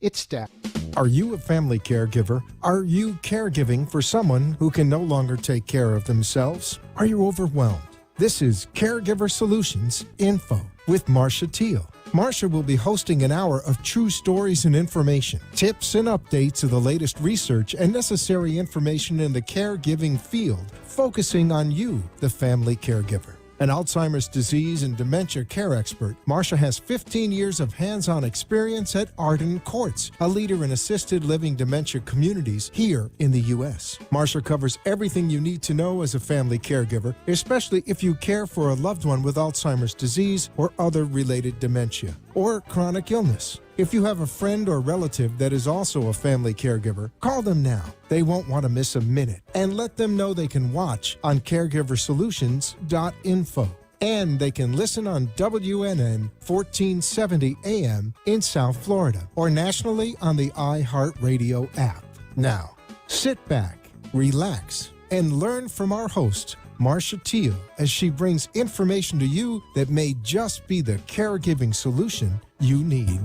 It's staff. Are you a family caregiver? Are you caregiving for someone who can no longer take care of themselves? Are you overwhelmed? This is Caregiver Solutions Info with Marcia Teal. Marcia will be hosting an hour of true stories and information, tips and updates of the latest research and necessary information in the caregiving field, focusing on you, the family caregiver. An Alzheimer's disease and dementia care expert, Marcia has 15 years of hands-on experience at Arden Courts, a leader in assisted living dementia communities here in the U.S. Marcia covers everything you need to know as a family caregiver, especially if you care for a loved one with Alzheimer's disease or other related dementia or chronic illness. If you have a friend or relative that is also a family caregiver, call them now. They won't want to miss a minute. And let them know they can watch on caregiversolutions.info. And they can listen on WNN 1470 AM in South Florida or nationally on the iHeartRadio app. Now, sit back, relax, and learn from our host, Marcia Teal, as she brings information to you that may just be the caregiving solution you need.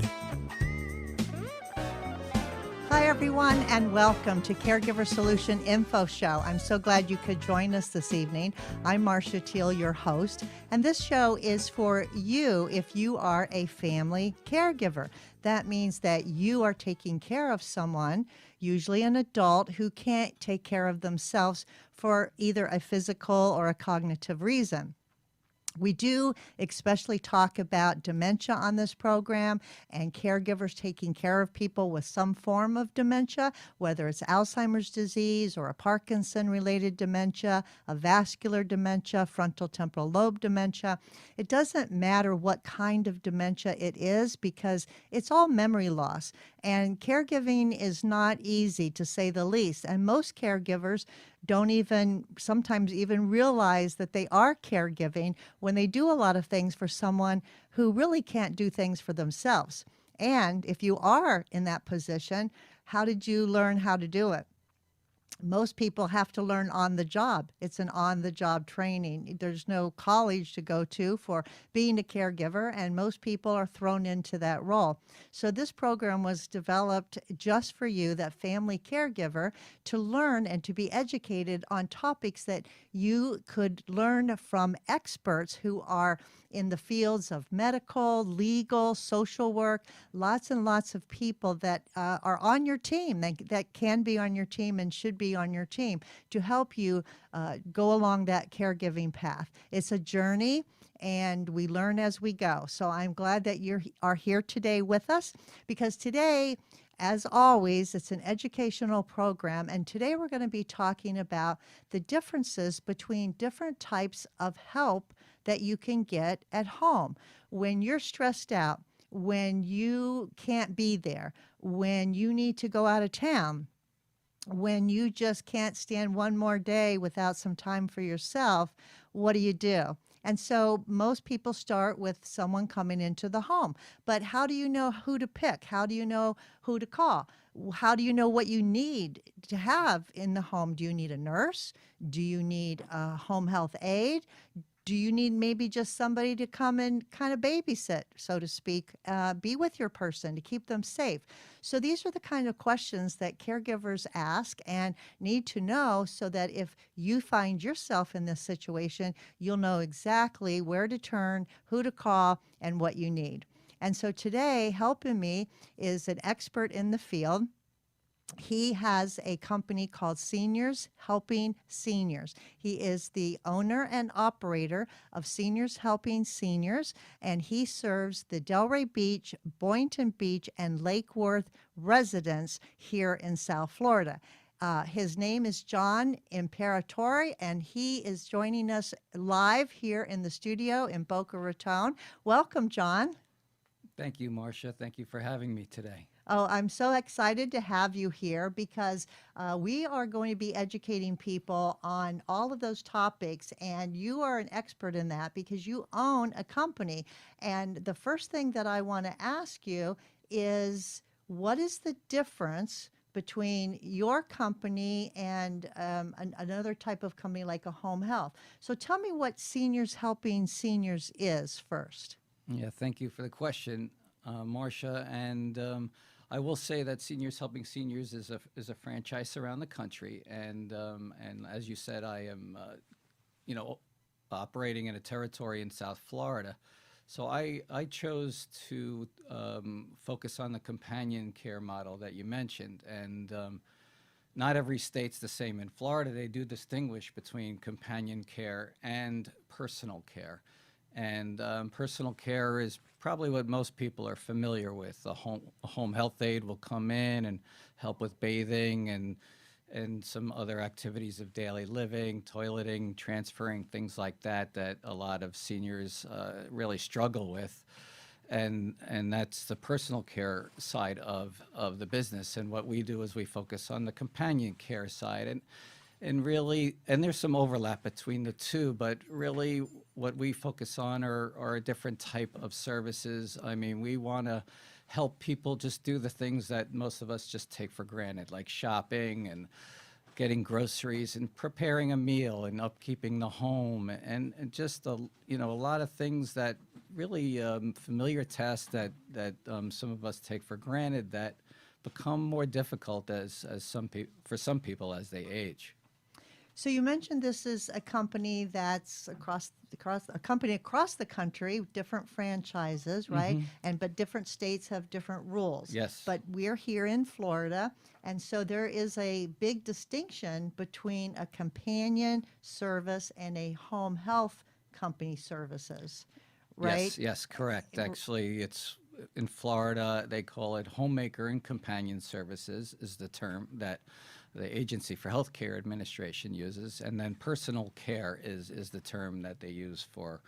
Hi, everyone, and welcome to Caregiver Solution Info Show. I'm so glad you could join us this evening. I'm Marcia Teal, your host, and this show is for you if you are a family caregiver. That means that you are taking care of someone, usually an adult, who can't take care of themselves for either a physical or a cognitive reason. We do especially talk about dementia on this program and caregivers taking care of people with some form of dementia, whether it's Alzheimer's disease or a Parkinson-related dementia, a vascular dementia, frontal temporal lobe dementia. It doesn't matter what kind of dementia it is because it's all memory loss. And caregiving is not easy, to say the least. And most caregivers don't sometimes even realize that they are caregiving when they do a lot of things for someone who really can't do things for themselves. And if you are in that position, how did you learn how to do it? Most people have to learn on the job. It's an on-the-job training. There's no college to go to for being a caregiver, and most people are thrown into that role. So this program was developed just for you, that family caregiver, to learn and to be educated on topics that you could learn from experts who are in the fields of medical, legal, social work, lots and lots of people that are on your team, that can be on your team and should be on your team to help you go along that caregiving path. It's a journey, and we learn as we go. So I'm glad that you are here today with us, because today, as always, it's an educational program, and today we're going to be talking about the differences between different types of help that you can get at home. When you're stressed out, when you can't be there, when you need to go out of town, when you just can't stand one more day without some time for yourself, what do? And so most people start with someone coming into the home. But how do you know who to pick? How do you know who to call? How do you know what you need to have in the home? Do you need a nurse? Do you need a home health aide? Do you need maybe just somebody to come and kind of babysit, so to speak, be with your person to keep them safe? So these are the kind of questions that caregivers ask and need to know, so that if you find yourself in this situation, you'll know exactly where to turn, who to call, and what you need. And so today, helping me is an expert in the field. He has a company called Seniors Helping Seniors. He is the owner and operator of Seniors Helping Seniors, and he serves the Delray Beach, Boynton Beach, and Lake Worth residents here in South Florida. His name is John Imperatore, and he is joining us live here in the studio in Boca Raton. Welcome, John. Thank you, Marcia. Thank you for having me today. Oh, I'm so excited to have you here, because we are going to be educating people on all of those topics, and you are an expert in that because you own a company. And the first thing that I want to ask you is, what is the difference between your company and another type of company like a home health? So tell me what Seniors Helping Seniors is first. Yeah, thank you for the question, Marcia. And I will say that Seniors Helping Seniors is a franchise around the country, and as you said, I am you know operating in a territory in South Florida. So I chose to focus on the companion care model that you mentioned, and not every state's the same. In Florida, they do distinguish between companion care and personal care. And personal care is probably what most people are familiar with. A home health aide will come in and help with bathing and some other activities of daily living, toileting, transferring, things like that, that a lot of seniors really struggle with. And that's the personal care side of the business. And what we do is we focus on the companion care side. And really, and there's some overlap between the two, but really what we focus on are a different type of services. I mean, we want to help people just do the things that most of us just take for granted, like shopping and getting groceries and preparing a meal and upkeeping the home and just a lot of things that really familiar tasks that some of us take for granted that become more difficult as for some people as they age. So you mentioned this is a company that's across the country, different franchises, right? But different states have different rules. Yes. But we're here in Florida, and so there is a big distinction between a companion service and a home health company services, right? Yes, correct. Actually, it's in Florida, they call it homemaker and companion services is the term that the Agency for Healthcare Administration uses, and then personal care is the term that they use for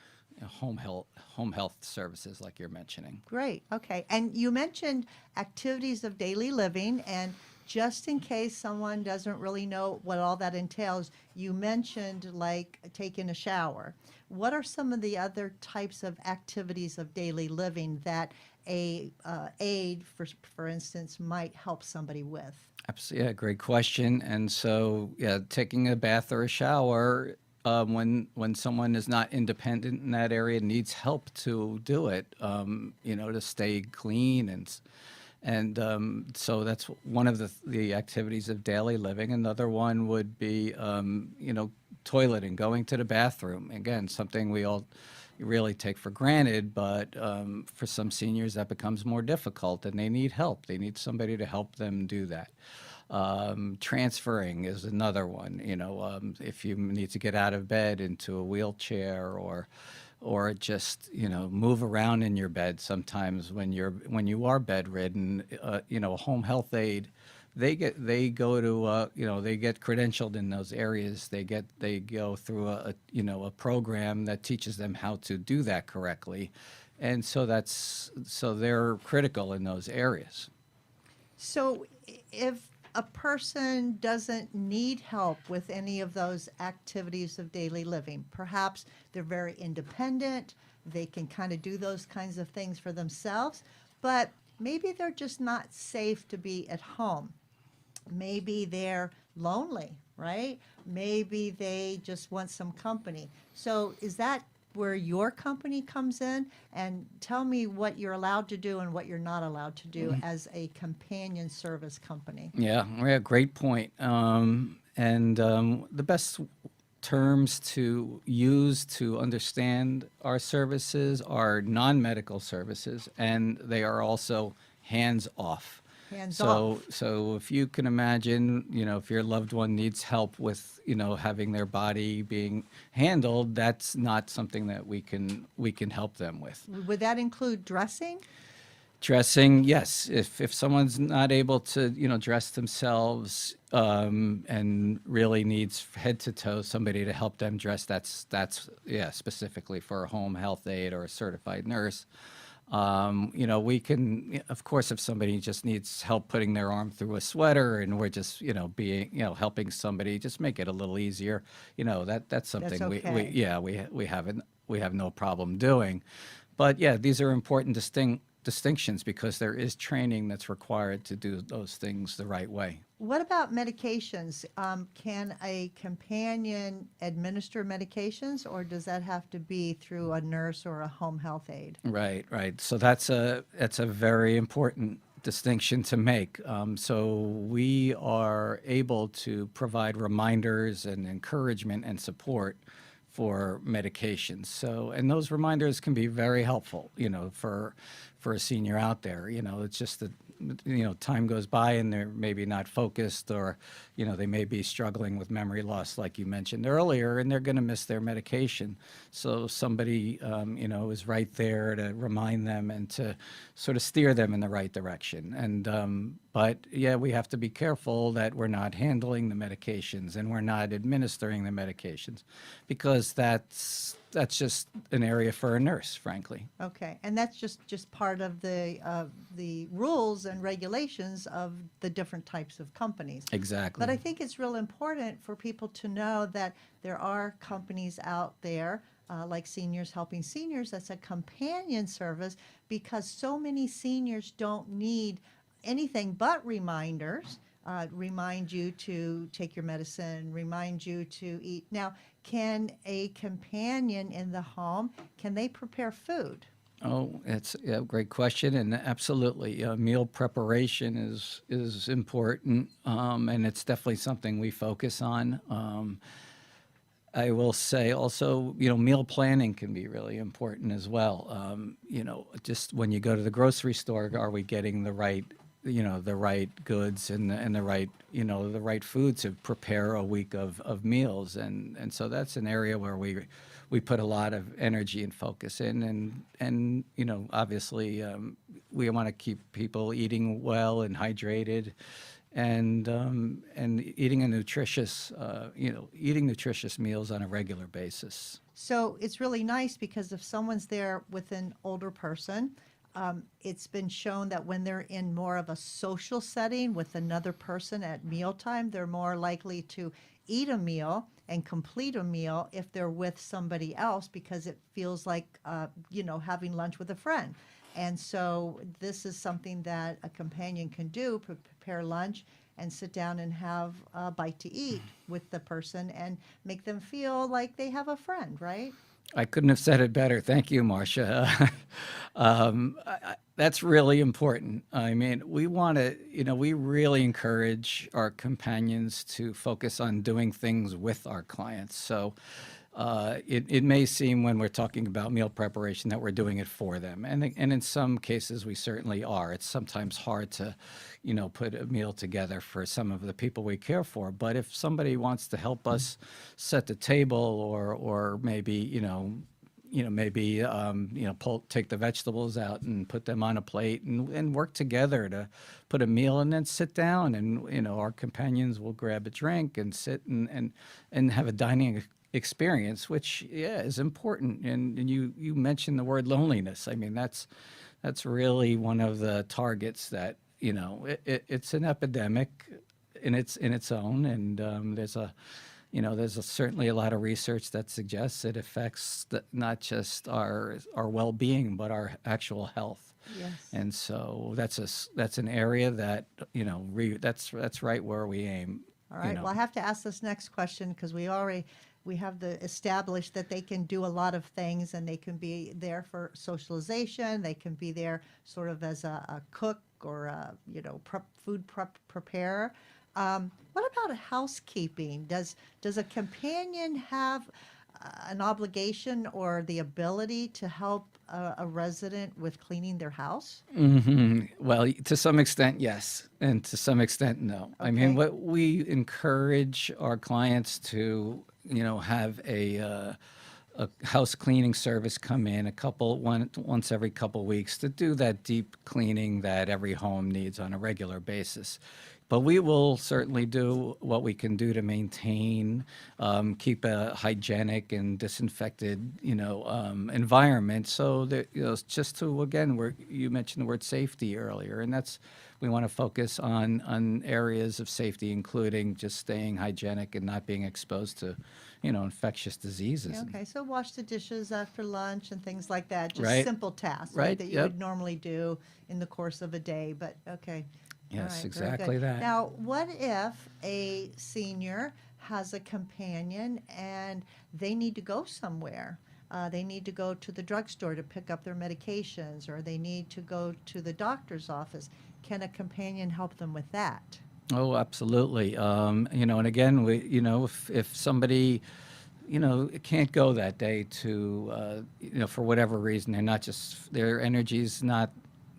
home health services like you're mentioning. Great. Okay. And you mentioned activities of daily living, and just in case someone doesn't really know what all that entails, you mentioned like taking a shower. What are some of the other types of activities of daily living that a aide, for instance, might help somebody with? Absolutely, yeah, great question. And so, yeah, taking a bath or a shower when someone is not independent in that area needs help to do it, to stay clean and so that's one of the activities of daily living. Another one would be, toileting, going to the bathroom. Again, something we all really take for granted, but for some seniors that becomes more difficult and they need help. They need somebody to help them do that. Transferring is another one. If you need to get out of bed into a wheelchair or just move around in your bed. Sometimes when you are bedridden, a home health aide, they get credentialed in those areas. They go through a program that teaches them how to do that correctly, and so they're critical in those areas. So if a person doesn't need help with any of those activities of daily living, perhaps they're very independent, they can kind of do those kinds of things for themselves, but maybe they're just not safe to be at home. Maybe they're lonely, right? Maybe they just want some company. So is that where your company comes in? And tell me what you're allowed to do and what you're not allowed to do as a companion service company. Yeah, great point. The best terms to use to understand our services are non-medical services, and they are also hands-off. So if you can imagine, if your loved one needs help with, having their body being handled, that's not something that we can help them with. Would that include dressing? Dressing, yes. If someone's not able to, dress themselves and really needs head to toe somebody to help them dress, that's specifically for a home health aide or a certified nurse. We can, of course, if somebody just needs help putting their arm through a sweater and we're just, helping somebody, just make it a little easier. That's something That's okay. we have no problem doing. But yeah, these are important distinctions because there is training that's required to do those things the right way. What about medications? Can a companion administer medications, or does that have to be through a nurse or a home health aide? Right. So that's a very important distinction to make. So we are able to provide reminders and encouragement and support for medications. So, and those reminders can be very helpful, for a senior out there. It's just that, time goes by and they're maybe not focused, or, they may be struggling with memory loss, like you mentioned earlier, and they're going to miss their medication. So somebody, is right there to remind them and to sort of steer them in the right direction. And, but yeah, we have to be careful that we're not handling the medications and we're not administering the medications, because that's just an area for a nurse, frankly. Okay, and that's just part of the rules and regulations of the different types of companies. Exactly. But I think it's real important for people to know that there are companies out there like Seniors Helping Seniors. That's a companion service, because so many seniors don't need anything but reminders. Remind you to take your medicine, remind you to eat. Now, can a companion in the home, can they prepare food? Oh, it's a great question, and absolutely, meal preparation is important, and it's definitely something we focus on. I will say also, meal planning can be really important as well. Just when you go to the grocery store, are we getting the right, the right goods and the right, the right food to prepare a week of meals, and so that's an area where we put a lot of energy and focus in, and obviously we want to keep people eating well and hydrated, and eating a nutritious, eating nutritious meals on a regular basis. So it's really nice, because if someone's there with an older person, it's been shown that when they're in more of a social setting with another person at mealtime, they're more likely to eat a meal and complete a meal if they're with somebody else, because it feels like, having lunch with a friend. And so this is something that a companion can do, prepare lunch and sit down and have a bite to eat with the person and make them feel like they have a friend, right? I couldn't have said it better. Thank you, Marcia. That's really important. I mean, we want to, we really encourage our companions to focus on doing things with our clients. So it may seem, when we're talking about meal preparation, that we're doing it for them. And in some cases, we certainly are. It's sometimes hard to, put a meal together for some of the people we care for. But if somebody wants to help us set the table, or maybe, take the vegetables out and put them on a plate, and work together to put a meal, and then sit down, and, our companions will grab a drink and sit and have a dining experience, which, is important. And you mentioned the word loneliness. I mean, that's really one of the targets that, it's an epidemic in its own. And there's certainly a lot of research that suggests it affects not just our well-being, but our actual health. Yes. And so that's an area that, that's right where we aim. All right. Well, I have to ask this next question, because we have established that they can do a lot of things, and they can be there for socialization. They can be there sort of as a cook, or a, food preparer. What about housekeeping? Does a companion have an obligation or the ability to help a resident with cleaning their house? Well, to some extent, yes, and to some extent, no. I mean, Okay. what we encourage our clients to, have a house cleaning service come in once every couple weeks to do that deep cleaning that every home needs on a regular basis. But we will certainly do what we can do to maintain, keep a hygienic and disinfected, environment. So that, just to, again, you mentioned the word safety earlier, and we want to focus on areas of safety, including just staying hygienic and not being exposed to, infectious diseases. Yeah, okay, so wash the dishes after lunch and things like that. Just Right. simple tasks, Right, that you yep. would normally do in the course of a day. But okay. All Yes, right, very exactly good. that. Now, what if a senior has a companion and they need to go somewhere? they need to go to the drugstore to pick up their medications, or they need to go to the doctor's office. Can a companion help them with that? Oh, absolutely. And again, if somebody, can't go that day to, for whatever reason, their energy's not,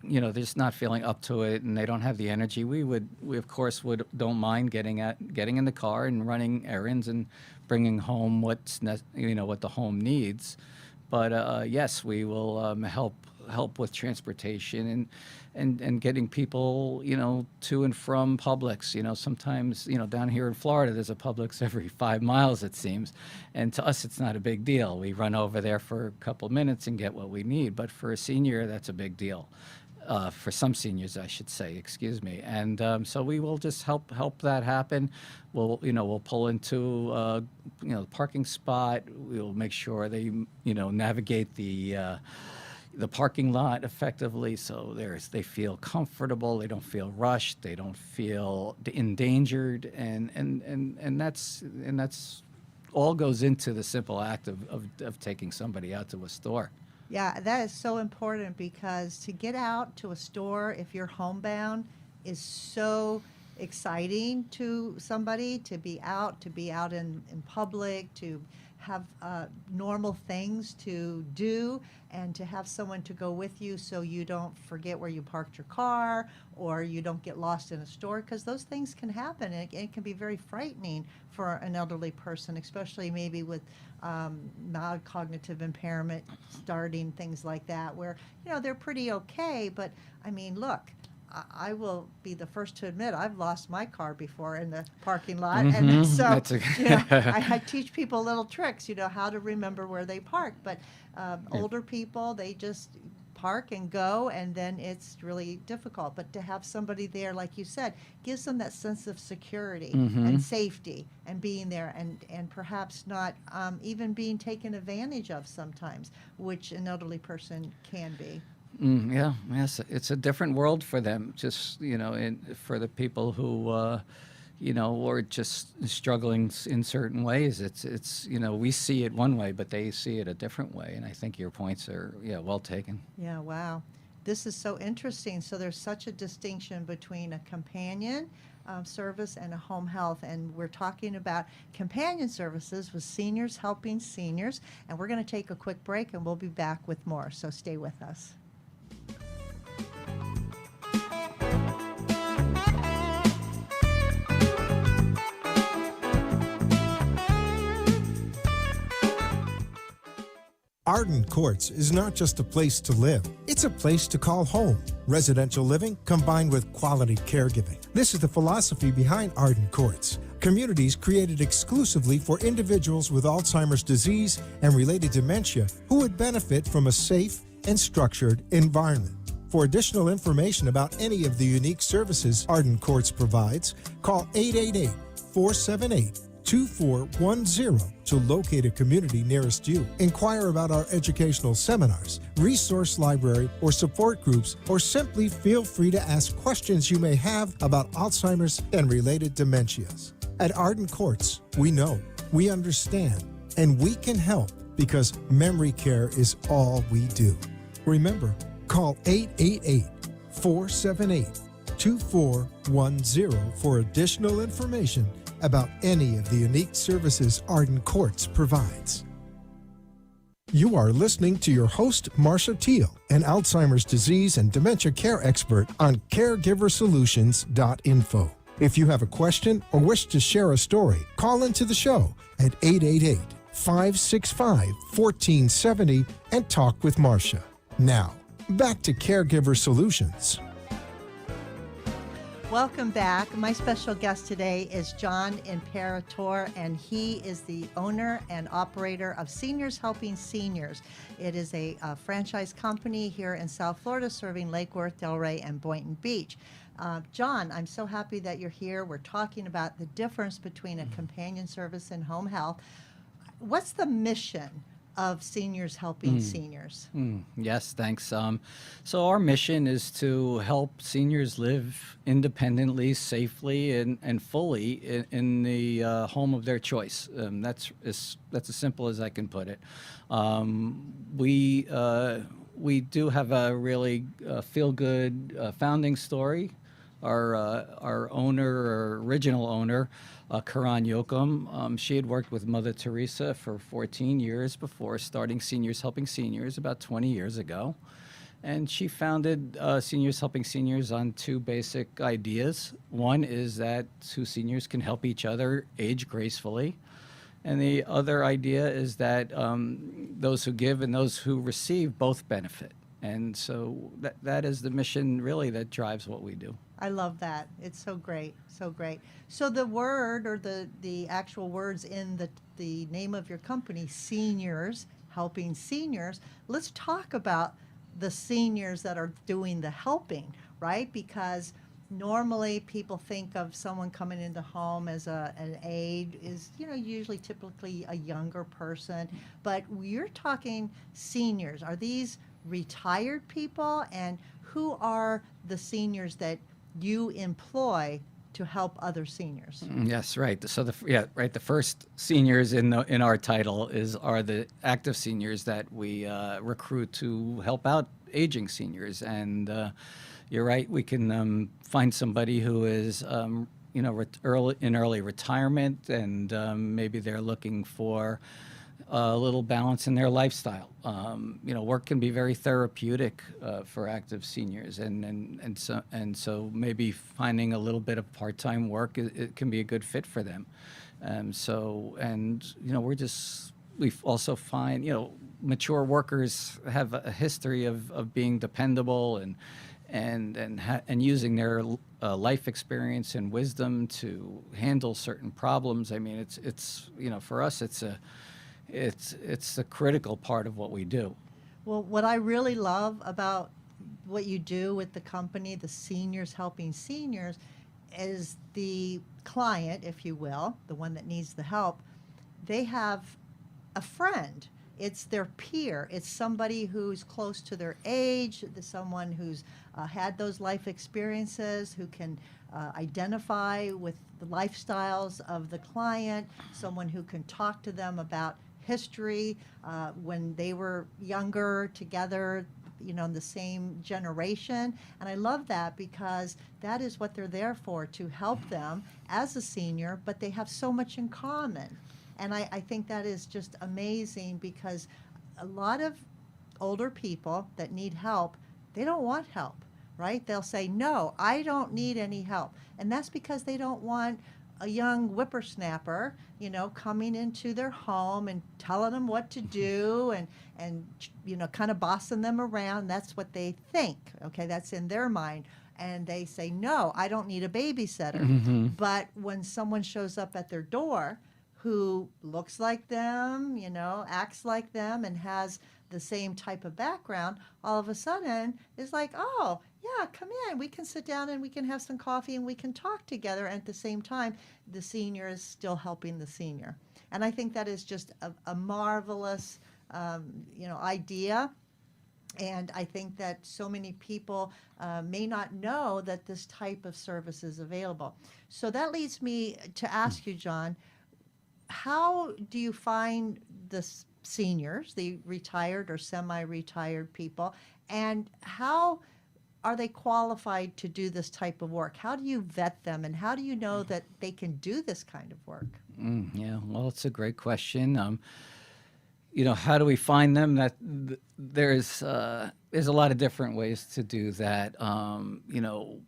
they're just not feeling up to it, and they don't have the energy. We of course don't mind getting in the car and running errands and bringing home what the home needs. But yes, we will help with transportation and getting people, to and from Publix. Sometimes, down here in Florida, there's a Publix every 5 miles, it seems. And to us, it's not a big deal. We run over there for a couple minutes and get what we need. But for a senior, that's a big deal. For some seniors, I should say, excuse me. And so we will just help that happen. We'll pull into, the parking spot. We'll make sure they, navigate the parking lot effectively, so they feel comfortable, they don't feel rushed, they don't feel endangered, and that's all goes into the simple act of taking somebody out to a store. Yeah, that is so important, because to get out to a store if you're homebound is so exciting to somebody, to be out in public, to have normal things to do, and to have someone to go with you so you don't forget where you parked your car, or you don't get lost in a store, because those things can happen, and it can be very frightening for an elderly person, especially maybe with mild cognitive impairment, starting things like that, where they're pretty okay. But I mean, look, I will be the first to admit I've lost my car before in the parking lot. Mm-hmm. And so That's I teach people little tricks, how to remember where they park. But older people, they just park and go, and then it's really difficult. But to have somebody there, like you said, gives them that sense of security and safety, and being there, and perhaps not even being taken advantage of sometimes, which an elderly person can be. Yes, it's a different world for them. Just for the people who are just struggling in certain ways. It's we see it one way, but they see it a different way. And I think your points are well taken. Yeah, wow. This is so interesting. So there's such a distinction between a companion service and a home health. And we're talking about companion services with seniors helping seniors. And we're going to take a quick break, and we'll be back with more. So stay with us. Arden Courts is not just a place to live, it's a place to call home. Residential living combined with quality caregiving. This is the philosophy behind Arden Courts. Communities created exclusively for individuals with Alzheimer's disease and related dementia who would benefit from a safe and structured environment. For additional information about any of the unique services Arden Courts provides, call 888-478-2410 to locate a community nearest you. Inquire about our educational seminars, resource library, or support groups, or simply feel free to ask questions you may have about Alzheimer's and related dementias. At Arden Courts, we know, we understand, and we can help, because memory care is all we do. Remember, call 888-478-2410 for additional information about any of the unique services Arden Courts provides. You are listening to your host, Marcia Teal, an Alzheimer's disease and dementia care expert on caregiversolutions.info. If you have a question or wish to share a story, call into the show at 888-565-1470 and talk with Marcia. Now, back to Caregiver Solutions. Welcome back. My special guest today is John Imperator, and he is the owner and operator of Seniors Helping Seniors. It is a franchise company here in South Florida serving Lake Worth, Delray, and Boynton Beach. John, I'm so happy that you're here. We're talking about the difference between a companion service and home health. What's the mission of Seniors Helping Seniors? Yes, thanks. So our mission is to help seniors live independently, safely, and fully in the home of their choice. That's as simple as I can put it. We do have a really feel-good founding story. Our owner, or original owner, Karan Yokum, she had worked with Mother Teresa for 14 years before starting Seniors Helping Seniors about 20 years ago. And she founded Seniors Helping Seniors on two basic ideas. One is that two seniors can help each other age gracefully. And the other idea is that those who give and those who receive both benefit. And so that is the mission, really, that drives what we do. I love that. It's so great, so great. So the word, or the actual words in the name of your company, Seniors Helping Seniors, let's talk about the seniors that are doing the helping, right? Because normally people think of someone coming into home as an aide is, usually typically a younger person, but you're talking seniors. Are these retired people, and who are the seniors that you employ to help other seniors? Yes, right. So the first seniors in our title are the active seniors that we recruit to help out aging seniors. And you're right. We can find somebody who is early retirement, and maybe they're looking for a little balance in their lifestyle. Work can be very therapeutic for active seniors, and so maybe finding a little bit of part-time work, it can be a good fit for them. We also find mature workers have a history of being dependable and using their life experience and wisdom to handle certain problems. I mean, it's for us, it's a critical part of what we do. Well, what I really love about what you do with the company, the Seniors Helping Seniors, is the client, if you will, the one that needs the help, they have a friend. It's their peer. It's somebody who's close to their age, someone who's had those life experiences, who can identify with the lifestyles of the client, someone who can talk to them about history when they were younger together, in the same generation. And I love that, because that is what they're there for, to help them as a senior, but they have so much in common. And I think that is just amazing, because a lot of older people that need help, they don't want help, right? They'll say, no, I don't need any help. And that's because they don't want a young whippersnapper, coming into their home and telling them what to do, and kind of bossing them around. That's what they think, okay? That's in their mind. And they say, no, I don't need a babysitter. Mm-hmm. But when someone shows up at their door who looks like them, acts like them, and has the same type of background, all of a sudden it's like, oh, yeah, come in. We can sit down and we can have some coffee and we can talk together. And at the same time, the senior is still helping the senior. And I think that is just a marvelous, idea. And I think that so many people may not know that this type of service is available. So that leads me to ask you, John, how do you find the seniors, the retired or semi-retired people, and how are they qualified to do this type of work? How do you vet them, and how do you know that they can do this kind of work? Yeah, well, it's a great question. How do we find them? There's a lot of different ways to do that.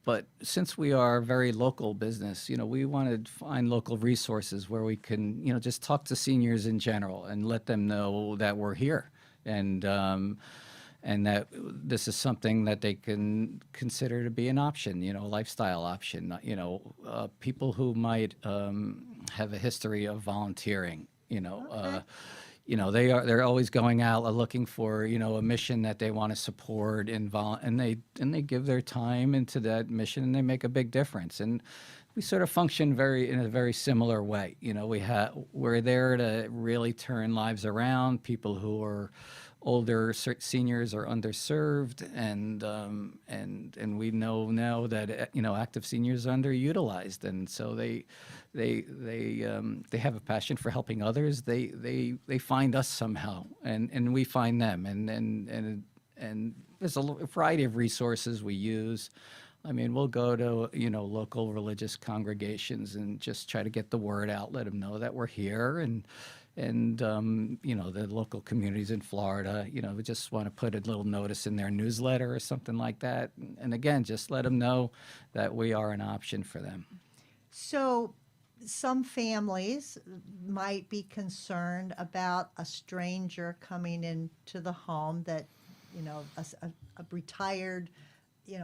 But since we are a very local business, we want to find local resources where we can, just talk to seniors in general and let them know that we're here, and that this is something that they can consider to be an option, a lifestyle option. People who might have a history of volunteering, Okay. they're always going out looking for a mission that they want to support, and they give their time into that mission, and they make a big difference. And we sort of function in a very similar way. We're there to really turn lives around. People who are older, seniors are underserved, and we know now that active seniors are underutilized, and so they have a passion for helping others. They find us somehow, and we find them, and there's a variety of resources we use. I mean, we'll go to, local religious congregations and just try to get the word out, let them know that we're here, and the local communities in Florida, we just want to put a little notice in their newsletter or something like that. And again, just let them know that we are an option for them. So some families might be concerned about a stranger coming into the home that, a retired,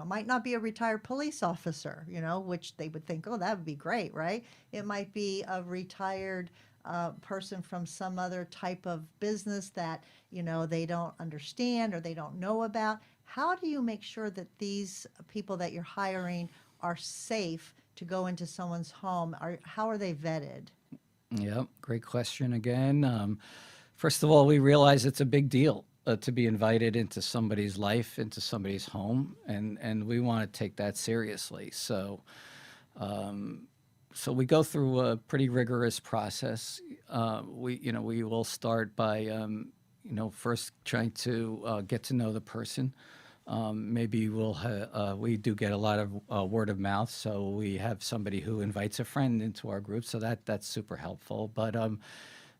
might not be a retired police officer, which they would think, oh, that would be great, right? It might be a retired person from some other type of business that, they don't understand or they don't know about. How do you make sure that these people that you're hiring are safe to go into someone's home? How are they vetted? Yep, great question again. First of all, we realize it's a big deal to be invited into somebody's life, into somebody's home, and we want to take that seriously. So we go through a pretty rigorous process. We will start by first trying to get to know the person. Maybe we do get a lot of word of mouth, so we have somebody who invites a friend into our group, so that's super helpful. But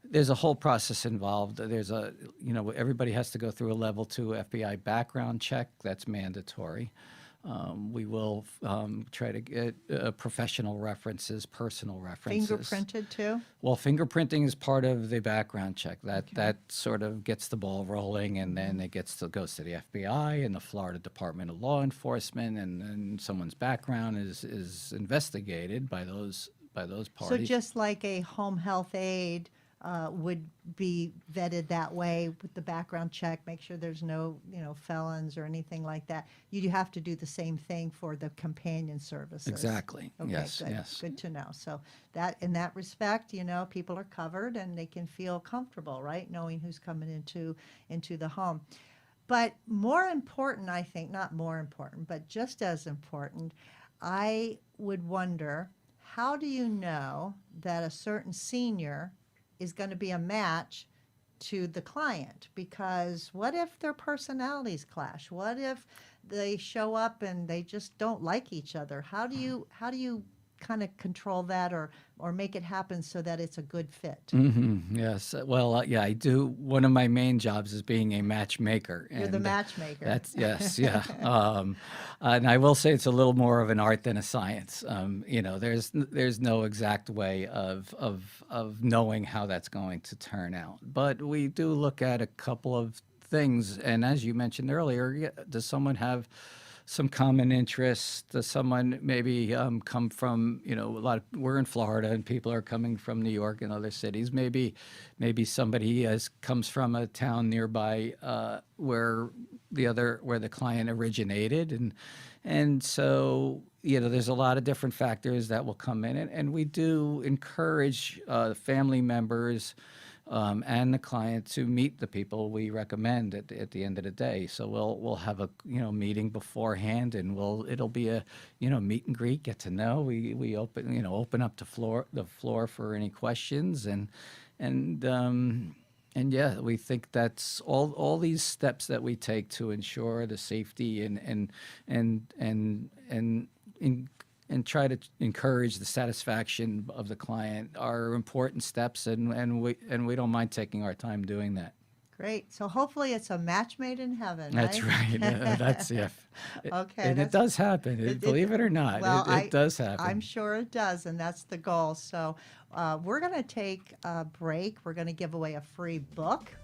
there's a whole process involved. Everybody has to go through a level 2 FBI background check. That's mandatory. We will try to get professional references, personal references. Fingerprinted too? Well, fingerprinting is part of the background check. That sort of gets the ball rolling, and then it goes to the FBI and the Florida Department of Law Enforcement, and then someone's background is investigated by those parties. So just like a home health aide would be vetted that way with the background check, make sure there's no, felons or anything like that. You have to do the same thing for the companion services. Exactly. Okay, Yes. good. Yes. Good to know. So that in that respect, people are covered and they can feel comfortable, right, knowing who's coming into the home. But more important, I think, not more important, but just as important, I would wonder, how do you know that a certain senior is going to be a match to the client? Because what if their personalities clash? What if they show up and they just don't like each other? How do you kind of control that or make it happen so that it's a good fit? Mm-hmm. Yes. Well, I do. One of my main jobs is being a matchmaker. You're the matchmaker. That's yes, yeah. And I will say it's a little more of an art than a science. There's no exact way of knowing how that's going to turn out. But we do look at a couple of things. And as you mentioned earlier, does someone have some common interests? Does someone maybe come from, we're in Florida and people are coming from New York and other cities. Maybe somebody comes from a town nearby where the client originated. And so, there's a lot of different factors that will come in. And we do encourage family members and the client to meet the people we recommend at the end of the day. So we'll have a meeting beforehand, and it'll be a meet and greet, get to know. We open up the floor for any questions, and yeah, we think that's all these steps that we take to ensure the safety and try to encourage the satisfaction of the client are important steps, and we don't mind taking our time doing that. Great. So hopefully it's a match made in heaven, That's right. That's Okay. And it does happen. Believe it or not, well, it does happen. I'm sure it does, and that's the goal. So we're going to take a break. We're going to give away a free book.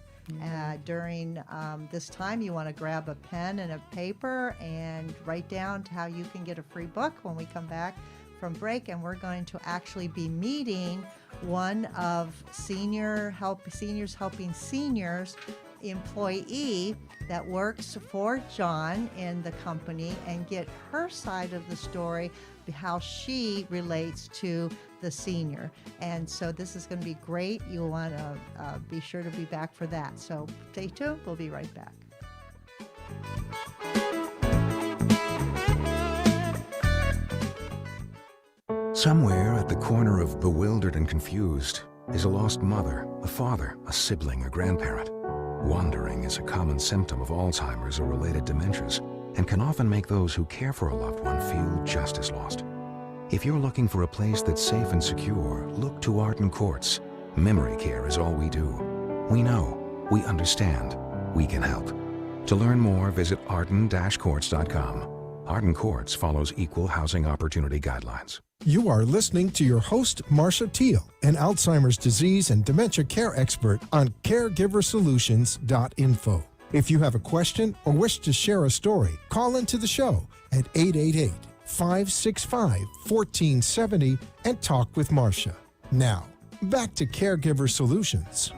During this time, you want to grab a pen and a paper and write down how you can get a free book when we come back from break. And we're going to actually be meeting one of Seniors Helping Seniors employee that works for John in the company and get her side of the story how she relates to the senior. And so this is going to be great. You'll want to be sure to be back for that. So stay tuned. We'll be right back. Somewhere at the corner of bewildered and confused is a lost mother, a father, a sibling, a grandparent. Wandering is a common symptom of Alzheimer's or related dementias and can often make those who care for a loved one feel just as lost. If you're looking for a place that's safe and secure, look to Arden Courts. Memory care is all we do. We know, we understand, we can help. To learn more, visit arden-courts.com. Arden Courts follows equal housing opportunity guidelines. You are listening to your host, Marcia Teal, an Alzheimer's disease and dementia care expert on caregiversolutions.info. If you have a question or wish to share a story, call into the show at 888-565-1470 and talk with Marcia. Now, back to Caregiver Solutions.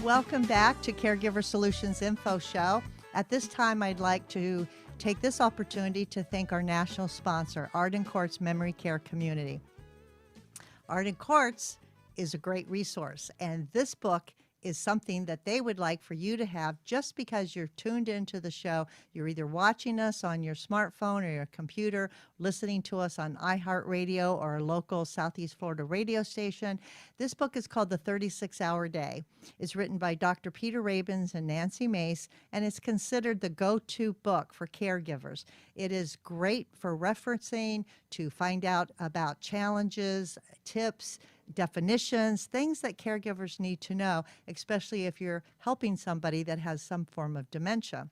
Welcome back to Caregiver Solutions Info Show. At this time, I'd like to take this opportunity to thank our national sponsor, Arden Courts Memory Care Community. Arden Courts is a great resource, and this book is something that they would like for you to have just because you're tuned into the show. You're either watching us on your smartphone or your computer, listening to us on iHeartRadio or a local Southeast Florida radio station. This book is called The 36-Hour Day. It's written by Dr. Peter Rabins and Nancy Mace, and it's considered the go-to book for caregivers. It is great for referencing, to find out about challenges, tips, definitions, things that caregivers need to know, especially if you're helping somebody that has some form of dementia.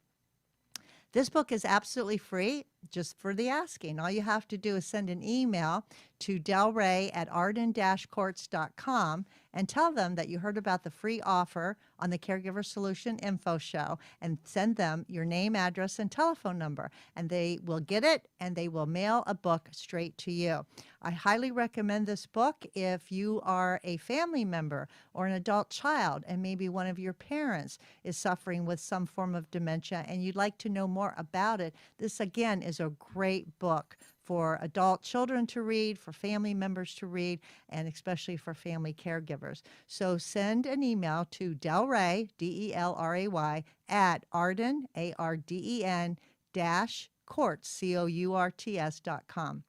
This book is absolutely free, just for the asking. All you have to do is send an email to delray@arden-courts.com and tell them that you heard about the free offer on the Caregiver Solution Info Show, and send them your name, address, and telephone number. And they will get it, and they will mail a book straight to you. I highly recommend this book if you are a family member or an adult child, and maybe one of your parents is suffering with some form of dementia, and you'd like to know more about it. This, again, is a great book for adult children to read, for family members to read, and especially for family caregivers. So send an email to Delray, D-E-L-R-A-Y, at Arden, A-R-D-E-N, -courts, C-O-U-R-T-S.com.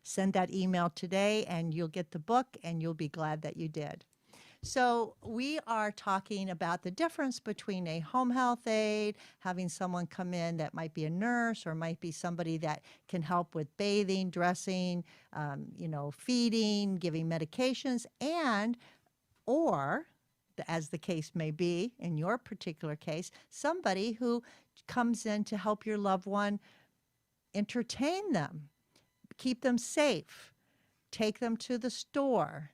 Send that email today, and you'll get the book, and you'll be glad that you did. So we are talking about the difference between a home health aide, having someone come in that might be a nurse or might be somebody that can help with bathing, dressing, feeding, giving medications, or, as the case may be in your particular case, somebody who comes in to help your loved one entertain them, keep them safe, take them to the store,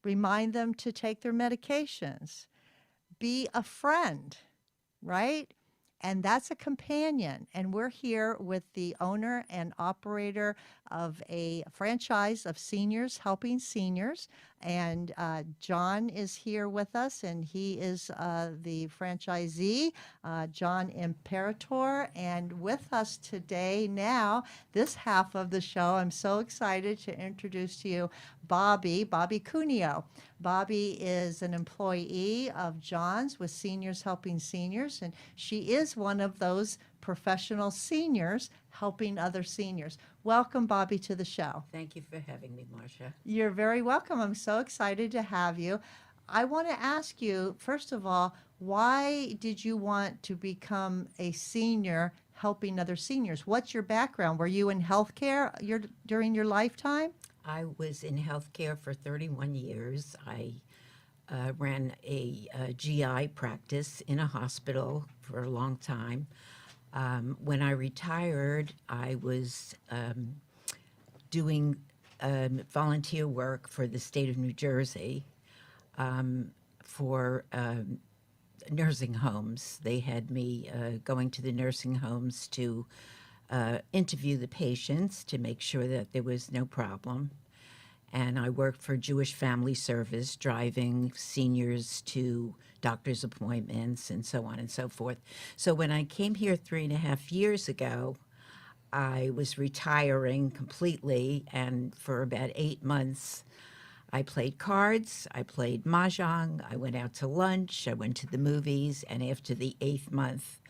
remind them to take their medications, be a friend, right? And that's a companion. And we're here with the owner and operator of a franchise of seniors helping seniors. And John is here with us, and he is the franchisee, John Imperator. And with us today now, this half of the show, I'm so excited to introduce to you Bobby Cuneo. Bobby is an employee of John's with Seniors Helping Seniors, and she is one of those professional seniors helping other seniors. Welcome, Bobby, to the show. Thank you for having me, Marcia. You're very welcome. I'm so excited to have you. I want to ask you, first of all, why did you want to become a senior helping other seniors? What's your background? Were you in healthcare during your lifetime? I was in healthcare for 31 years. I ran a GI practice in a hospital for a long time. When I retired, I was doing volunteer work for the state of New Jersey for nursing homes. They had me going to the nursing homes to interview the patients to make sure that there was no problem. And I worked for Jewish Family Service, driving seniors to doctor's appointments and so on and so forth. So when I came here 3.5 years ago, I was retiring completely, and for about 8 months, I played cards, I played mahjong, I went out to lunch, I went to the movies, and after the 8th month,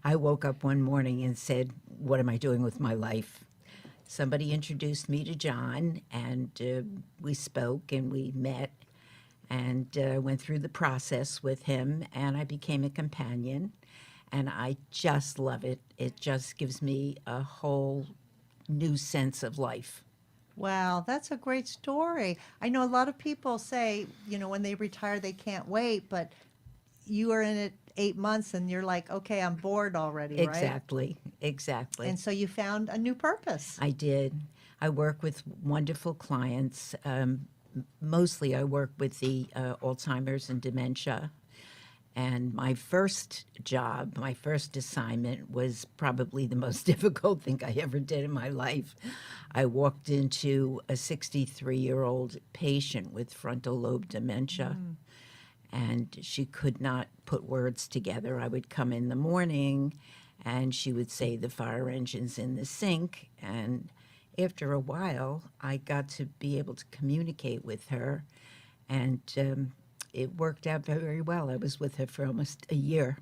I woke up one morning and said, "What am I doing with my life?" Somebody introduced me to John, and we spoke and we met and went through the process with him, and I became a companion, and I just love it. It just gives me a whole new sense of life. Wow, that's a great story. I know a lot of people say, when they retire, they can't wait, but you are in it 8 months and you're like, okay, I'm bored already, right? Exactly, exactly. And so you found a new purpose. I did. I work with wonderful clients. Mostly I work with the Alzheimer's and dementia. And my first job, my first assignment was probably the most difficult thing I ever did in my life. I walked into a 63-year-old patient with frontal lobe dementia, and she could not put words together. I would come in the morning, and she would say, "The fire engine's in the sink." And after a while, I got to be able to communicate with her, and it worked out very well. I was with her for almost a year.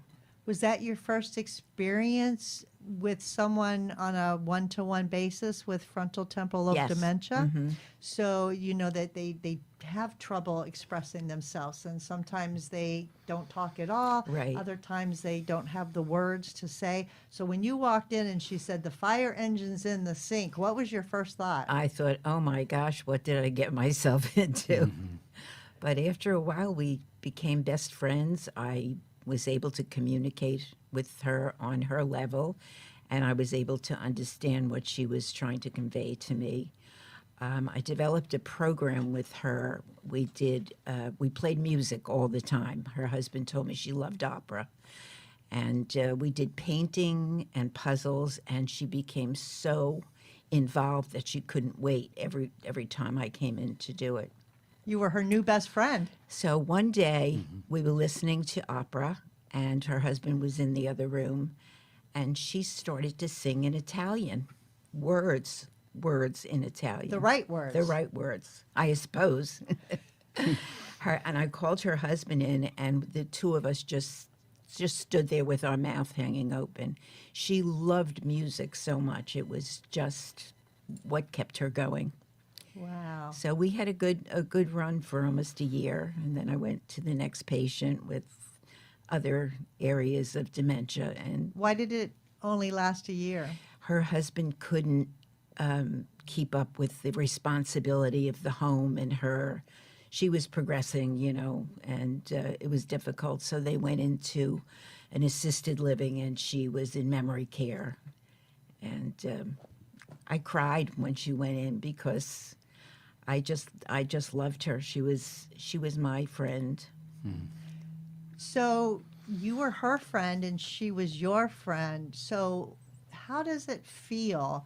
Was that your first experience with someone on a one-to-one basis with frontal temporal lobe Yes. dementia? So you know that they have trouble expressing themselves, and sometimes they don't talk at all. Right. Other times they don't have the words to say. So when you walked in and she said, "The fire engine's in the sink," what was your first thought? I thought, oh my gosh, what did I get myself into? But after a while, we became best friends. I was able to communicate with her on her level, and I was able to understand what she was trying to convey to me. I developed a program with her. We played music all the time. Her husband told me she loved opera. And we did painting and puzzles, and she became so involved that she couldn't wait every time I came in to do it. You were her new best friend. So one day we were listening to opera, and her husband was in the other room, and she started to sing in Italian, words in Italian. The right words. The right words, I suppose. And I called her husband in, and the two of us just stood there with our mouth hanging open. She loved music so much. It was just what kept her going. Wow. So we had a good run for almost a year, and then I went to the next patient with other areas of dementia, and Why did it only last a year? her husband couldn't keep up with the responsibility of the home and her. She was progressing, and it was difficult. So they went into an assisted living, and she was in memory care. And I cried when she went in because I just loved her. She was my friend. So you were her friend and she was your friend. So how does it feel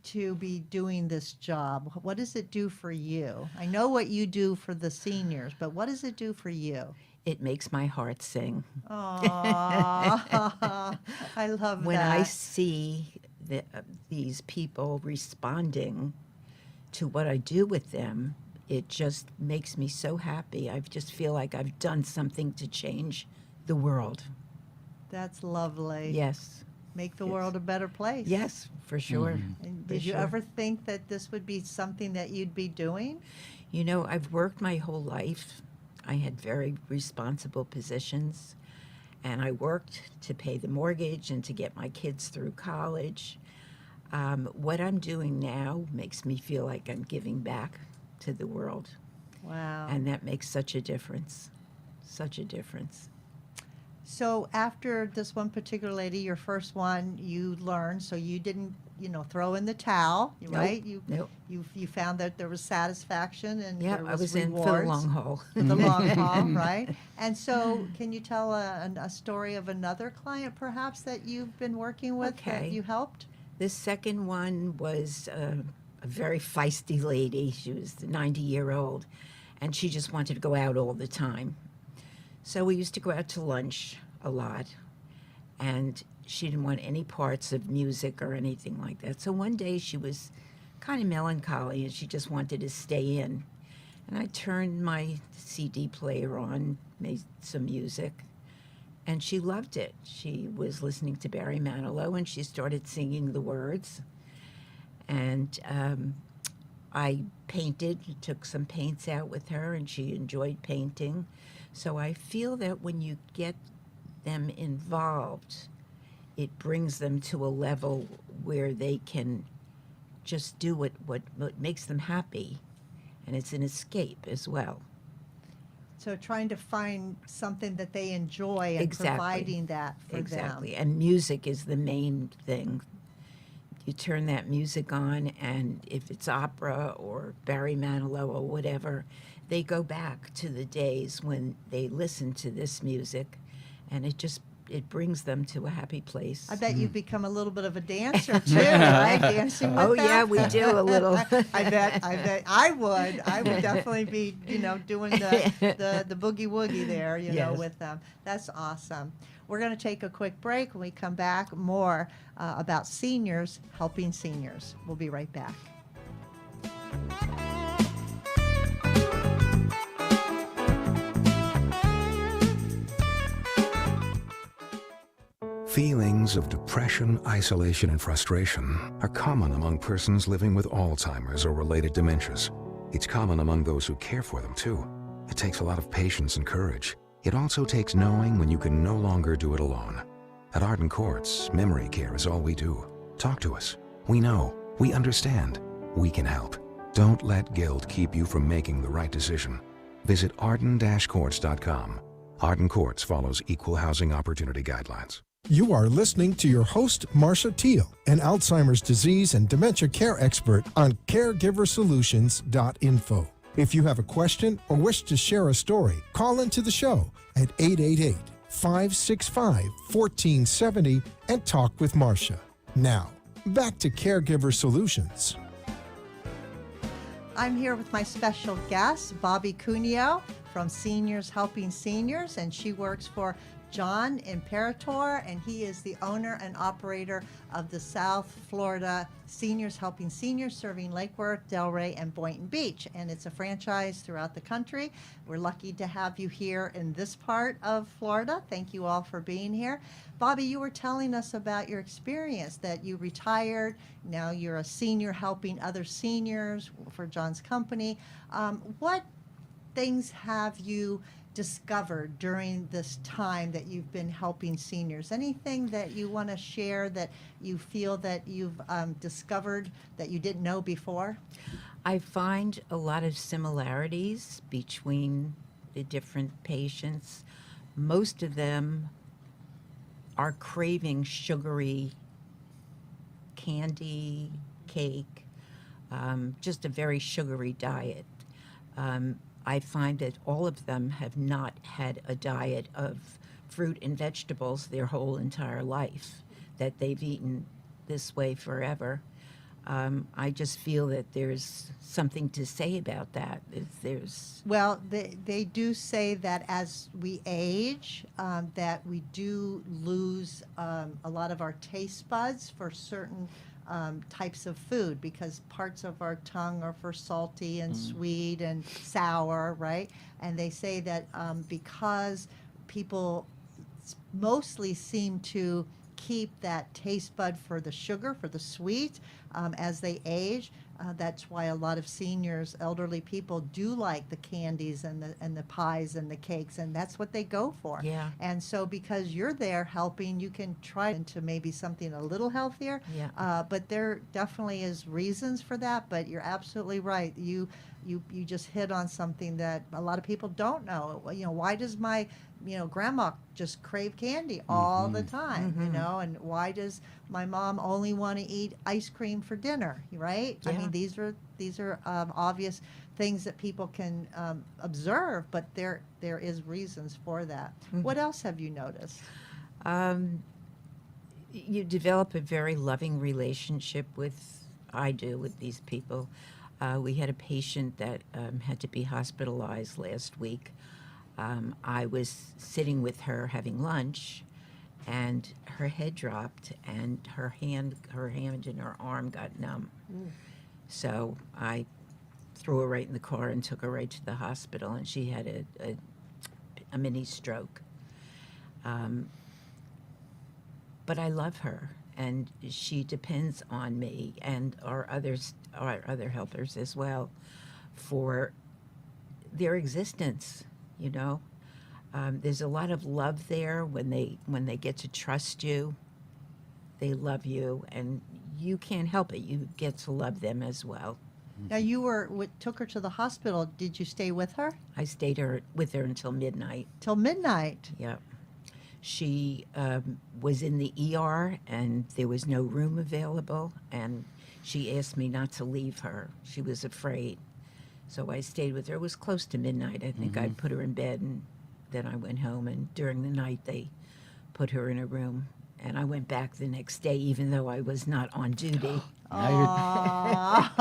to be doing this job? What does it do for you? I know what you do for the seniors, but what does it do for you? It makes my heart sing. Aww, I love When that. I see these people responding to what I do with them, it just makes me so happy. I just feel like I've done something to change the world. That's lovely. Yes. Make the world a better place. Yes, for sure. And For did you sure. ever think that this would be something that you'd be doing? I've worked my whole life. I had very responsible positions, and I worked to pay the mortgage and to get my kids through college. What I'm doing now makes me feel like I'm giving back to the world, Wow. and that makes such a difference. Such a difference. So after this one particular lady, your first one, you learned, so you didn't, throw in the towel, Nope, right? nope. You found that there was satisfaction and Yeah, there I was was rewards in for the long haul. for the long haul, right? And so, can you tell a story of another client, perhaps, that you've been working with that Okay. you helped? This second one was a very feisty lady. She was a 90-year-old, and she just wanted to go out all the time. So we used to go out to lunch a lot, and she didn't want any parts of music or anything like that. So one day she was kind of melancholy and she just wanted to stay in. And I turned my CD player on, made some music, and she loved it. She was listening to Barry Manilow and she started singing the words. And I painted, took some paints out with her, and she enjoyed painting. So I feel that when you get them involved, it brings them to a level where they can just do what makes them happy, and it's an escape as well. So trying to find something that they enjoy and Exactly. providing that for Exactly. them. And music is the main thing. You turn that music on, and if it's opera or Barry Manilow or whatever, they go back to the days when they listened to this music, and it brings them to a happy place. I bet you've become a little bit of a dancer too, right? Dancing with Oh them? yeah, we do a little. I bet I would definitely be, doing the boogie woogie there, Yes. with them. That's awesome. We're going to take a quick break. When we come back, more about seniors helping seniors. We'll be right back. Feelings of depression, isolation, and frustration are common among persons living with Alzheimer's or related dementias. It's common among those who care for them, too. It takes a lot of patience and courage. It also takes knowing when you can no longer do it alone. At Arden Courts, memory care is all we do. Talk to us. We know. We understand. We can help. Don't let guilt keep you from making the right decision. Visit arden-courts.com. Arden Courts follows equal housing opportunity guidelines. You are listening to your host, Marcia Teal, an Alzheimer's disease and dementia care expert on caregiversolutions.info. If you have a question or wish to share a story, call into the show at 888-565-1470 and talk with Marcia. Now, back to Caregiver Solutions. I'm here with my special guest, Bobby Cuneo from Seniors Helping Seniors, and she works for John Imperator, and he is the owner and operator of the South Florida Seniors Helping Seniors, serving Lake Worth, Delray, and Boynton Beach. And it's a franchise throughout the country. We're lucky to have you here in this part of Florida. Thank you all for being here. Bobby, you were telling us about your experience, that you retired. Now you're a senior helping other seniors for John's company. What things have you discovered during this time that you've been helping seniors? Anything that you want to share that you feel that you've discovered that you didn't know before? I find a lot of similarities between the different patients. Most of them are craving sugary candy, cake, just a very sugary diet. I find that all of them have not had a diet of fruit and vegetables their whole entire life, that they've eaten this way forever. I just feel that there's something to say about that. Well, they do say that as we age, that we do lose a lot of our taste buds for certain types of food, because parts of our tongue are for salty and sweet and sour, right? And they say that because people mostly seem to keep that taste bud for the sugar, for the sweet, as they age. That's why a lot of seniors, elderly people, do like the candies and the pies and the cakes, and that's what they go for. Yeah. And so because you're there helping, you can try into maybe something a little healthier. Yeah. But there definitely is reasons for that. But you're absolutely right. You just hit on something that a lot of people don't know. Why does my grandma just crave candy all the time, and why does my mom only want to eat ice cream for dinner, right? Yeah. I mean, these are obvious things that people can observe, but there is reasons for that. What else have you noticed? You develop a very loving relationship with these people. We had a patient that had to be hospitalized last week. I was sitting with her having lunch, and her head dropped, and her hand and her arm got numb. So I threw her right in the car and took her right to the hospital, and she had a mini stroke. But I love her, and she depends on me and our other helpers as well for their existence. You know, there's a lot of love there when they get to trust you. They love you, and you can't help it. You get to love them as well. Now took her to the hospital. Did you stay with her I stayed with her until midnight. till midnight? Yep. She was in the ER, and there was no room available, and she asked me not to leave her. She was afraid. So I stayed with her. It was close to midnight. I think I'd put her in bed, and then I went home, and during the night they put her in a room. And I went back the next day, even though I was not on duty. Aw.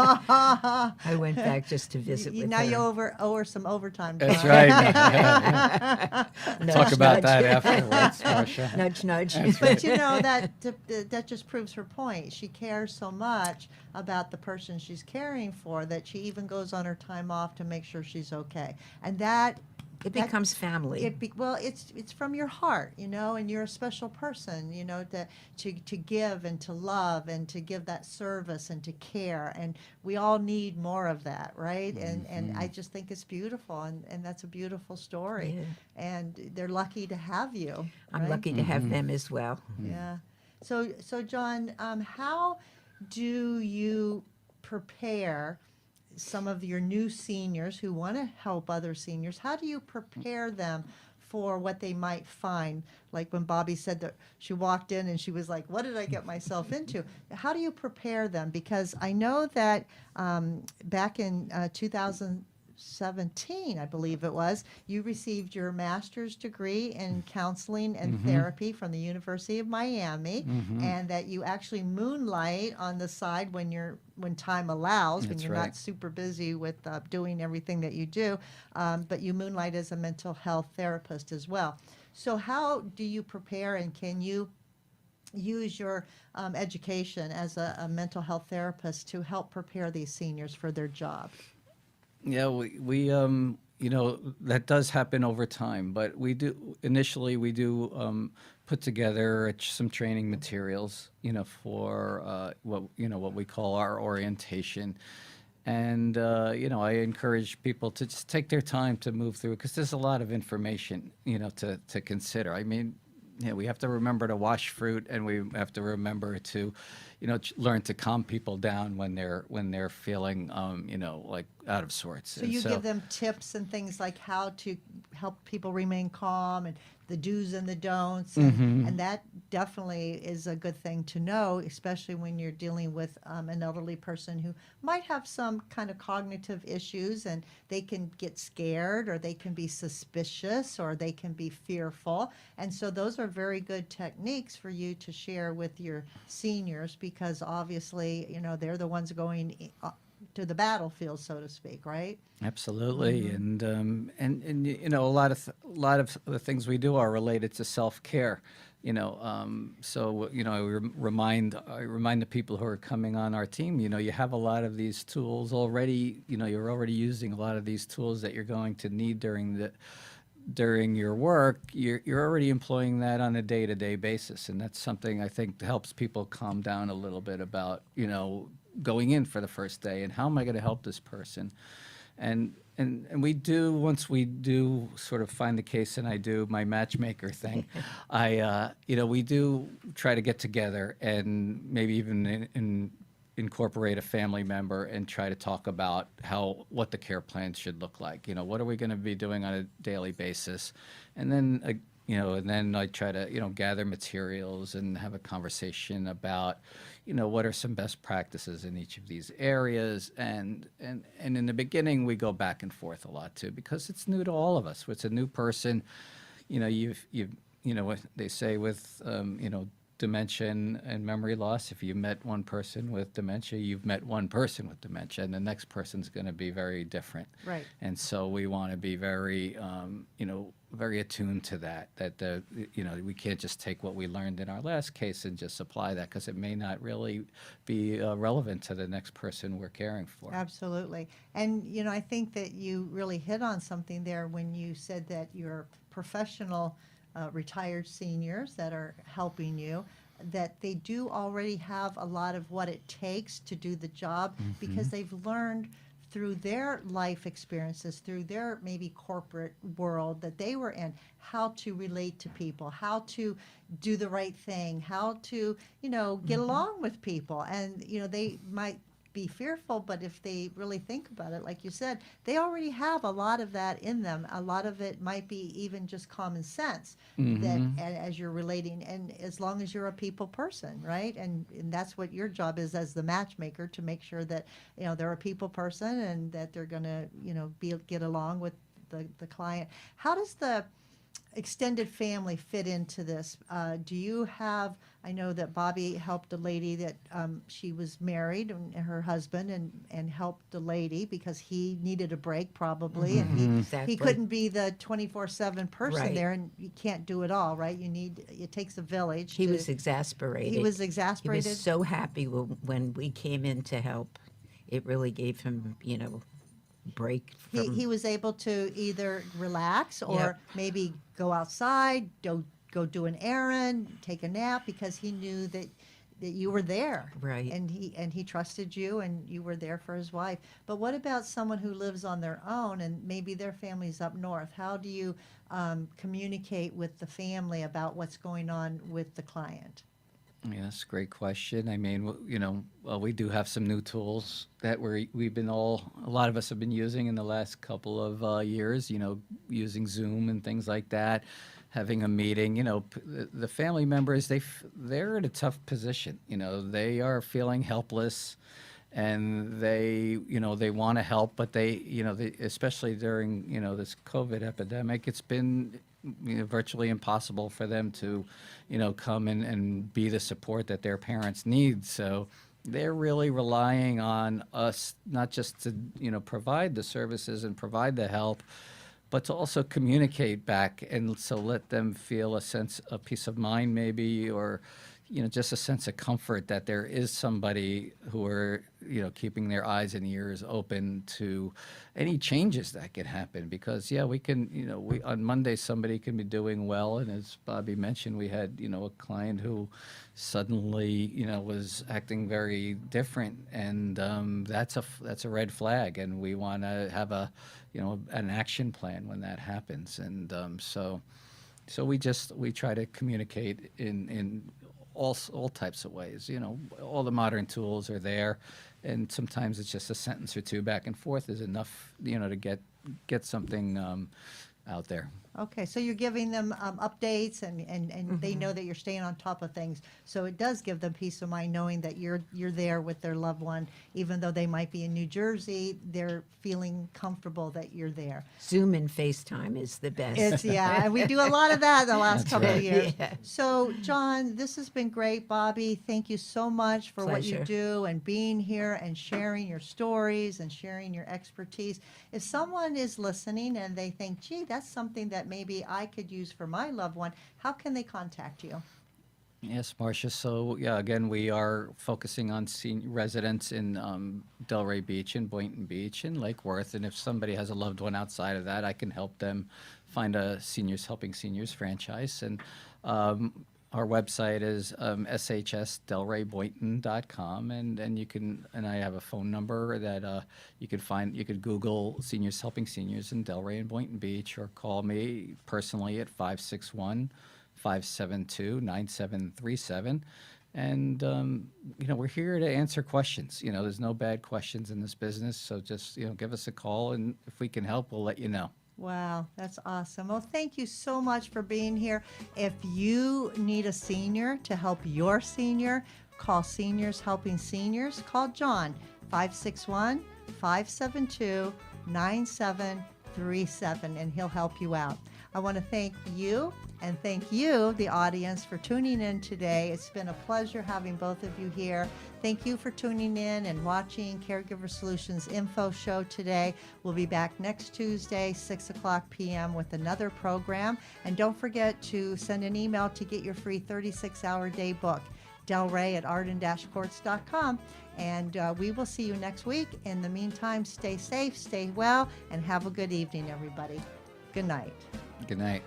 I went back just to visit with Now her. you owe her some overtime. That's John. right. Yeah. Nudge, Talk about nudge. that afterwards, Marcia. Nudge, nudge. But you know that just proves her point. She cares so much about the person she's caring for that she even goes on her time off to make sure she's okay. And that It becomes family. well, it's from your heart, you know, and you're a special person, you know, to give and to love and to give that service and to care, and we all need more of that, right? And I just think it's beautiful, and that's a beautiful story, Yeah. and they're lucky to have you. I'm right? lucky to have them as well. Yeah. So John, how do you prepare some of your new seniors who want to help other seniors? How do you prepare them for what they might find? Like when Bobby said that she walked in and she was like, what did I get myself into? How do you prepare them? Because I know that back in 2017, I believe it was, you received your master's degree in counseling and therapy from the University of Miami, and that you actually moonlight on the side when time allows, when That's you're right. not super busy with doing everything that you do, but you moonlight as a mental health therapist as well. So how do you prepare, and can you use your education as a mental health therapist to help prepare these seniors for their job? Yeah, we you know, that does happen over time, but we do put together some training materials, you know, for what we call our orientation. And you know, I encourage people to just take their time to move through, because there's a lot of information, you know, to consider. I mean, yeah, we have to remember to wash fruit, and we have to remember to, you know, learn to calm people down when they're feeling, you know, like out of sorts. So you give them tips and things like how to help people remain calm, and the do's and the don'ts, and that definitely is a good thing to know, especially when you're dealing with an elderly person who might have some kind of cognitive issues, and they can get scared, or they can be suspicious, or they can be fearful. And so those are very good techniques for you to share with your seniors, because obviously, you know, they're the ones going to the battlefield, so to speak, right? Absolutely, and you know, a lot of the things we do are related to self-care. You know, so you know, I remind the people who are coming on our team. You know, you have a lot of these tools already. You know, you're already using a lot of these tools that you're going to need during your work. You're already employing that on a day-to-day basis, and that's something I think helps people calm down a little bit about, you know, going in for the first day and how am I going to help this person. And we do, once we do sort of find the case, and I do my matchmaker thing, you know, we do try to get together and maybe even incorporate a family member and try to talk about what the care plans should look like. You know, what are we going to be doing on a daily basis? And then, you know, and then I try to, you know, gather materials and have a conversation about, you know, what are some best practices in each of these areas. And in the beginning, we go back and forth a lot too, because it's new to all of us. It's a new person. You know, you know, what they say with, you know, dementia and memory loss, if you met one person with dementia, you've met one person with dementia, and the next person's going to be very different. Right. And so we want to be very, you know, very attuned to that we can't just take what we learned in our last case and just apply that, because it may not really be relevant to the next person we're caring for. Absolutely. And, I think that you really hit on something there when you said that your professional retired seniors that are helping you, that they do already have a lot of what it takes to do the job because they've learned through their life experiences, through their maybe corporate world that they were in, how to relate to people, how to do the right thing, how to, get along with people. And, they might be fearful, but if they really think about it, like you said, they already have a lot of that in them. A lot of it might be even just common sense that as you're relating, and as long as you're a people person, right? And that's what your job is as the matchmaker, to make sure that, they're a people person and that they're going to, get along with the client. How does the extended family fit into this? Do you have, I know that Bobby helped a lady that she was married, and her husband, and helped a lady because he needed a break probably, and he Exactly. couldn't be the 24/7 person Right. there, and you can't do it all, right? It takes a village. He was exasperated. He was He exasperated. was so happy when we came in to help. It really gave him, break from. He was able to either relax or Yep. maybe go outside, go do an errand, take a nap, because he knew that you were there. Right. And he trusted you, and you were there for his wife. But what about someone who lives on their own and maybe their family's up north? How do you communicate with the family about what's going on with the client? Yeah, that's a great question. I mean, we do have some new tools that a lot of us have been using in the last couple of years, using Zoom and things like that, having a meeting. The family members, they're in a tough position. They are feeling helpless, and they want to help, but especially during, this COVID epidemic, it's been virtually impossible for them to, come and be the support that their parents need. So they're really relying on us, not just to, provide the services and provide the help, but to also communicate back, and so let them feel a sense of peace of mind maybe, or, just a sense of comfort that there is somebody who are, keeping their eyes and ears open to any changes that could happen. Because, we can, on Monday, somebody can be doing well. And as Bobby mentioned, we had, a client who suddenly, was acting very different. And that's a red flag. And we want to have an action plan when that happens. And so we try to communicate in all types of ways. All the modern tools are there, and sometimes it's just a sentence or two back and forth is enough, to get something out there. Okay, so you're giving them updates, and they know that you're staying on top of things. So it does give them peace of mind knowing that you're there with their loved one, even though they might be in New Jersey. They're feeling comfortable that you're there. Zoom and FaceTime is the best. And we do a lot of that the last couple of years. Yeah. So, John, this has been great. Bobby, thank you so much for what you Pleasure. do and being here and sharing your stories and sharing your expertise. If someone is listening and they think, gee, that's something that maybe I could use for my loved one, how can they contact you? Yes, Marcia. So, again, we are focusing on senior residents in Delray Beach and Boynton Beach and Lake Worth. And if somebody has a loved one outside of that, I can help them find a Seniors Helping Seniors franchise. And our website is shsdelrayboynton.com. And you can, and I have a phone number that you could Google Seniors Helping Seniors in Delray and Boynton Beach, or call me personally at 561-572-9737. And, we're here to answer questions. There's no bad questions in this business. So just, give us a call, and if we can help, we'll let you know. Wow, that's awesome. Well, thank you so much for being here. If you need a senior to help your senior, call Seniors Helping Seniors. Call John, 561-572-9737, and he'll help you out. I want to thank you And thank you, the audience, for tuning in today. It's been a pleasure having both of you here. Thank you for tuning in and watching Caregiver Solutions Info Show today. We'll be back next Tuesday, 6 o'clock p.m. with another program. And don't forget to send an email to get your free 36-hour day book, delray@arden-courts.com. And we will see you next week. In the meantime, stay safe, stay well, and have a good evening, everybody. Good night. Good night.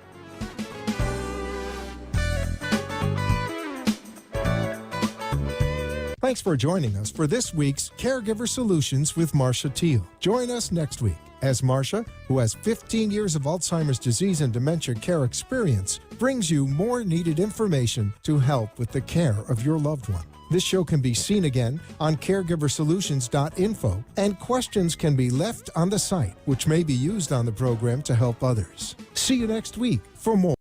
Thanks for joining us for this week's Caregiver Solutions with Marcia Teal. Join us next week as Marcia, who has 15 years of Alzheimer's disease and dementia care experience, brings you more needed information to help with the care of your loved one. This show can be seen again on caregiversolutions.info, and questions can be left on the site, which may be used on the program to help others. See you next week for more.